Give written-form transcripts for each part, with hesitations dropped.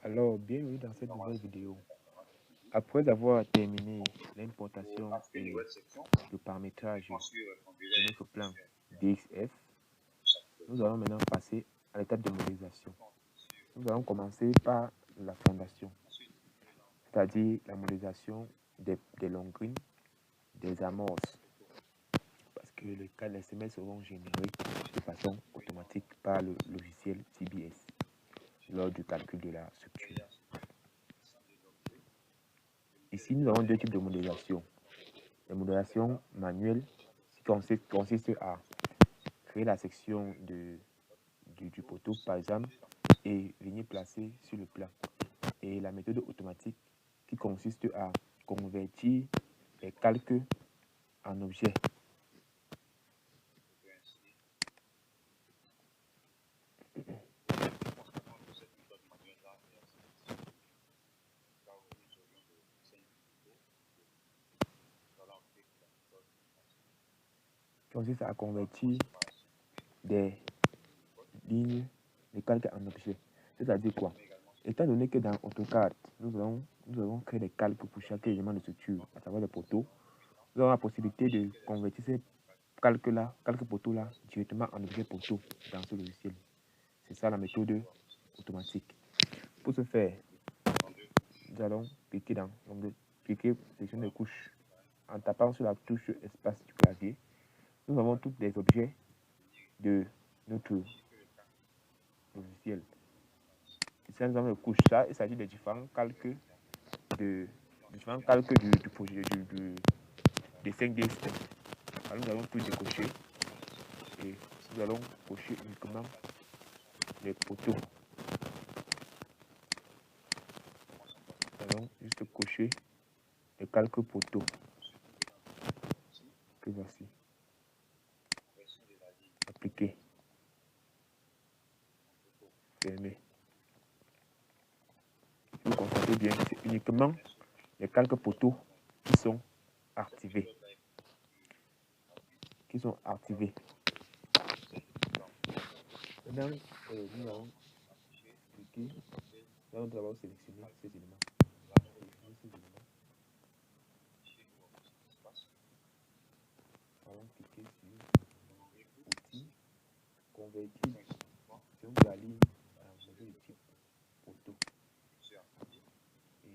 Alors, bienvenue dans cette nouvelle vidéo. Après avoir terminé l'importation et le paramétrage de notre plan DXF, nous allons maintenant passer à l'étape de modélisation. Nous allons commencer par la fondation, c'est-à-dire la modélisation des longues des amorces, parce que les semelles seront générées de façon automatique par le logiciel CBS lors du calcul de la structure. Ici, nous avons deux types de modélisation. La modélisation manuelle qui consiste à créer la section du poteau, par exemple, et venir placer sur le plan. Et la méthode automatique qui consiste à convertir les calques en objets. Consiste à convertir des lignes de calques en objets. C'est-à-dire quoi? Étant donné que dans AutoCAD, nous avons créé des calques pour chaque élément de structure, à savoir les poteaux, nous avons la possibilité de convertir ces calques poteaux-là, directement en objet poteau dans ce logiciel. C'est ça la méthode automatique. Pour ce faire, nous allons cliquer dans l'onglet, sélection de couches. En tapant sur la touche espace du clavier, nous avons tous les objets de notre logiciel. Ici, nous avons les couches. Ça, il s'agit des différents calques du projet des 5D. Alors, nous allons tout décocher et nous allons cocher uniquement les poteaux. Nous allons juste cocher les calques poteaux que voici. Appliquer. Fermer. Si vous constatez bien, c'est uniquement les calques poteaux qui sont activés. Maintenant, nous allons cliquer. Nous allons d'abord sélectionner ces éléments. Allons cliquer sur outils, convertir sur la ligne en modèle de type poteau. Et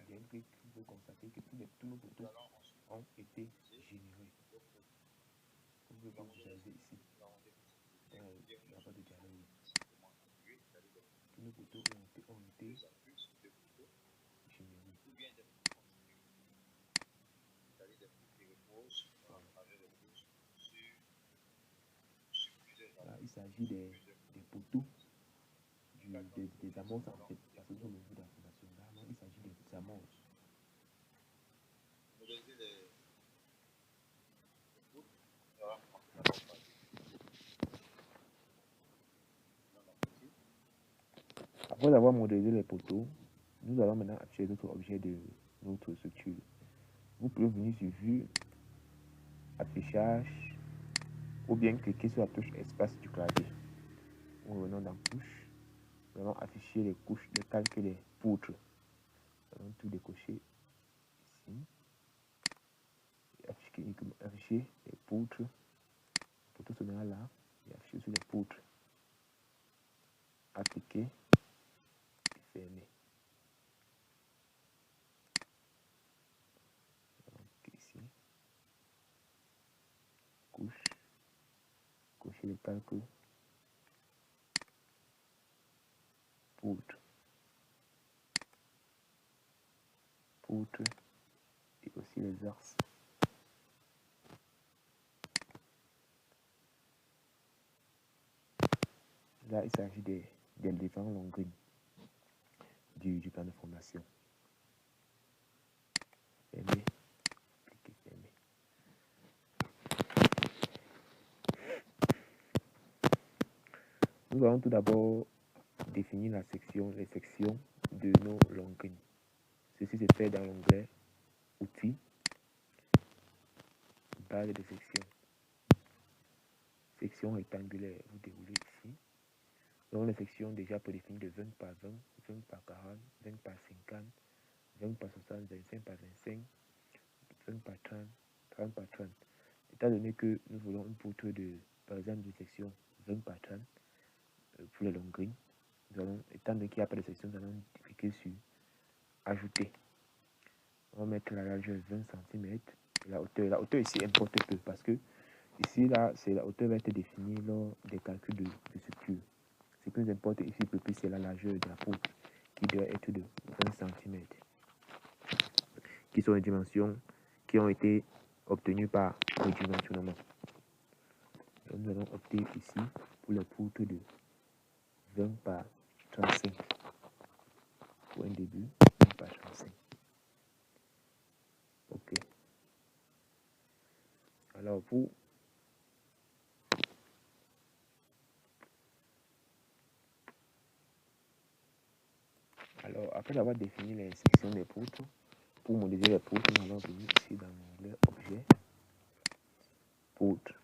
bien clic, vous constatez que tous nos poteaux ont été générés. Vous pouvez visualiser ici, dans la barre de dialogue. Tous nos poteaux ont été générés. Là, il s'agit des poteaux, des amorces en fait, parce que nous sommes au bout de la fondation. Là, il s'agit des amorces. Après avoir modélisé les poteaux, nous allons maintenant afficher d'autres objets de notre structure. Vous pouvez venir sur Vue, Affichage, ou bien cliquer sur la touche Espace du clavier. Nous revenons dans Couches. Nous allons afficher les couches, les calques et les poutres. Nous allons tout décocher ici. Afficher les poutres. Le poteau sera là. Et afficher sur les poutres. Appliquer et fermer. Donc ici. Couche. Cocher les calques. Poutre. Poutre. Et aussi les axes. Là, il s'agit des différents longueurs du plan de formation. Fermer. Cliquez fermer. Nous allons tout d'abord définir les sections de nos longueurs. Ceci se fait dans l'onglet Outils, base de section. Section rectangulaire, vous déroulez ici. Nous avons les sections déjà prédéfinies de 20 par 20, 20 par 40, 20 par 50, 20 par 60, 25 par 25, 20 par 30, 30 par 30. Étant donné que nous voulons une poutre de, par exemple, de section 20 par 30 pour les longues nous allons, étant donné qu'il n'y a pas de section, nous allons cliquer sur ajouter. On va mettre la largeur 20 cm. La hauteur ici importe peu parce que ici, là, c'est la hauteur va être définie lors des calculs de structure. Ce qui nous importe ici, plus c'est la largeur de la poutre qui doit être de 20 cm, qui sont les dimensions qui ont été obtenues par le dimensionnement. Donc, nous allons opter ici pour la poutre de 20 par 35 pour un début, 20 par 35. Ok. Alors, après avoir défini les sections des poutres, pour modéliser les poutres, nous allons venir ici dans l'onglet Objet, Poutre.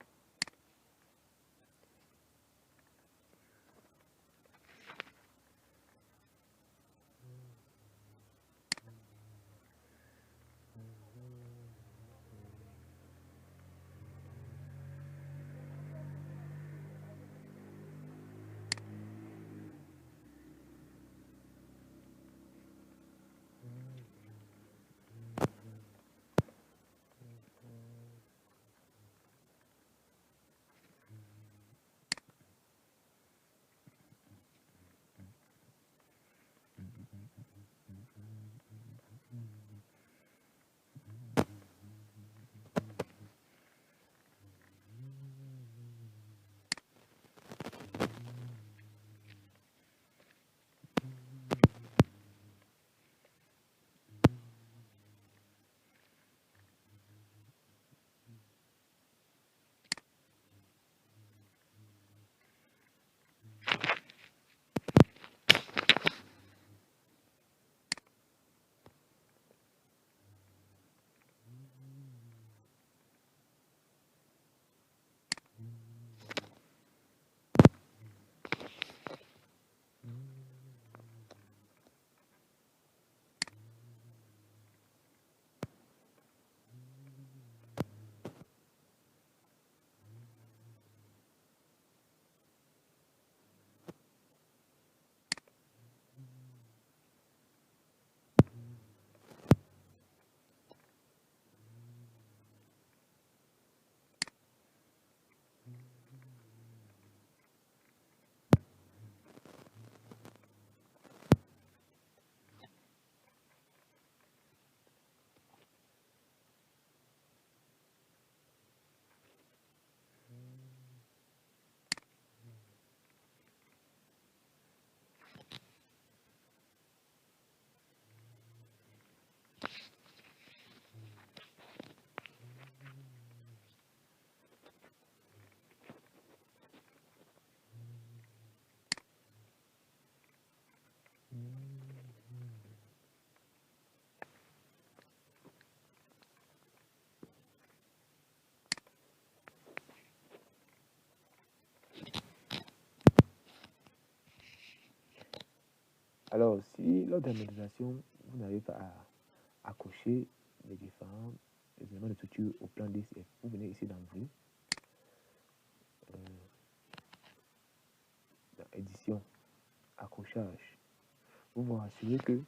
Alors, si lors de la modélisation, vous n'arrivez pas à cocher les différents éléments de structure au plan DCF, vous venez ici dans Vue, dans Édition, Accrochage. Vous vous rassurez que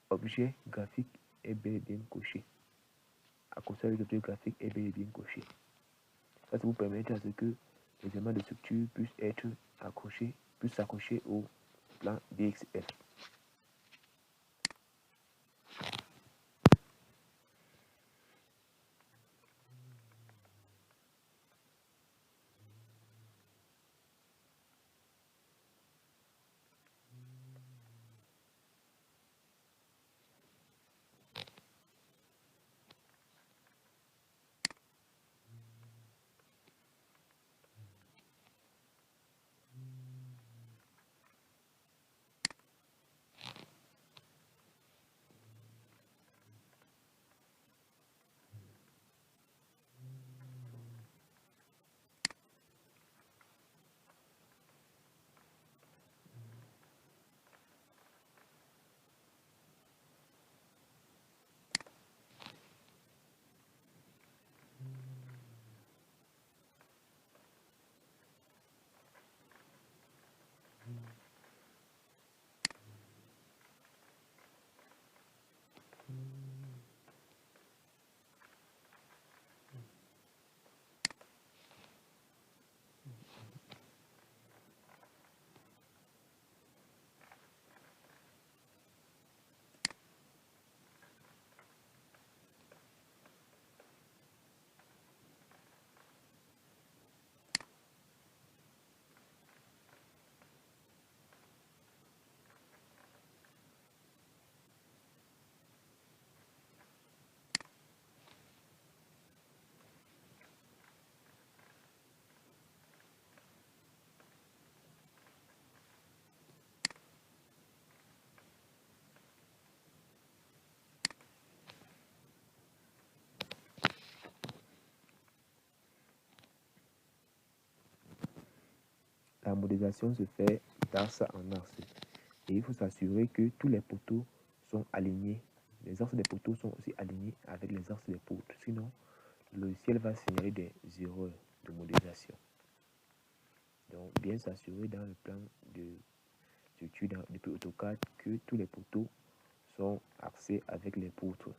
Objet graphique est bel et bien coché. Accrochage d'objet graphique est bel et bien coché. Ça vous permettre à ce que les éléments de structure puissent être accrochés, puissent s'accrocher au plan DXF. modélisation se fait d'axe en axe. Et il faut s'assurer que tous les poteaux sont alignés. Les axes des poteaux sont aussi alignés avec les axes des poutres. Sinon, le logiciel va signaler des erreurs de modélisation. Donc, bien s'assurer dans le plan d'étude depuis AutoCAD que tous les poteaux sont axés avec les poutres.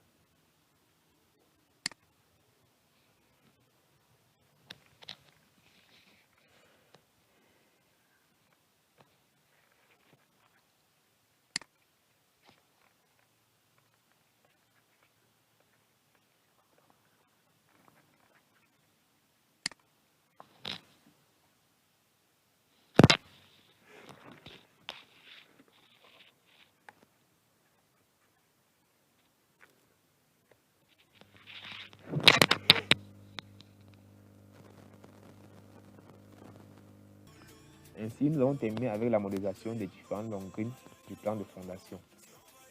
Ainsi, nous avons terminé avec la modélisation des différentes longueurs du plan de fondation.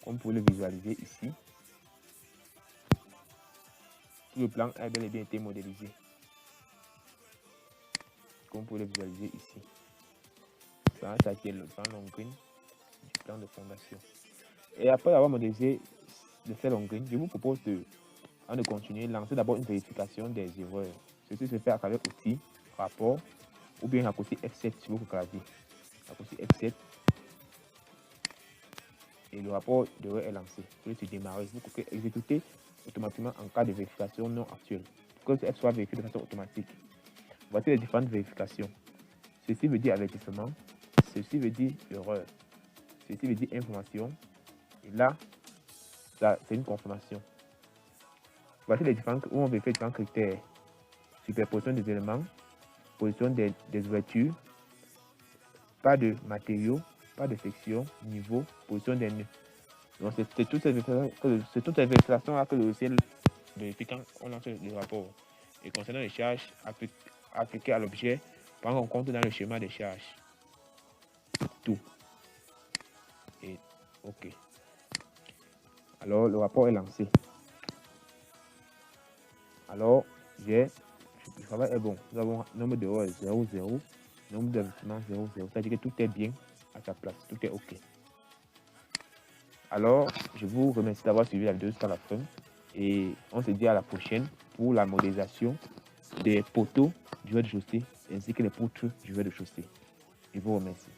Comme vous pouvez le visualiser ici, tout le plan a bel et bien été modélisé. Comme vous pouvez le visualiser ici. Ça qui est le plan longueur du plan de fondation. Et après avoir modélisé de ces longueurs, je vous propose avant de continuer, lancer d'abord une vérification des erreurs. Ceci se fait à travers outils, rapport, ou bien raccourci F7 sur votre clavier. Raccourci F7. Et le rapport devrait être lancé. Vous pouvez se démarrer. Vous pouvez exécuter automatiquement en cas de vérification non actuelle. Pour que elle soit vérifiée de façon automatique. Voici les différentes vérifications. Ceci veut dire avertissement. Ceci veut dire erreur. Ceci veut dire information. Et là, c'est une confirmation. Voici les différents où on vérifie les différents critères. Superposition des éléments, position des ouvertures, pas de matériaux, pas de section, niveau, position des nœuds. Donc c'est toutes ces vérifications que le logiciel vérifie quand on lance le rapport. Et concernant les charges appliquées à l'objet, prendre en compte dans le schéma des charges. Tout. Et OK. Alors le rapport est lancé. Alors le travail est bon. Nous avons nombre d'erreurs 0, 0, nombre d'avertissements 0, 0. C'est-à-dire que tout est bien à sa place. Tout est OK. Alors, je vous remercie d'avoir suivi la vidéo jusqu'à la fin. Et on se dit à la prochaine pour la modélisation des poteaux du rez-de-chaussée ainsi que les poutres du rez-de-chaussée. Je vous remercie.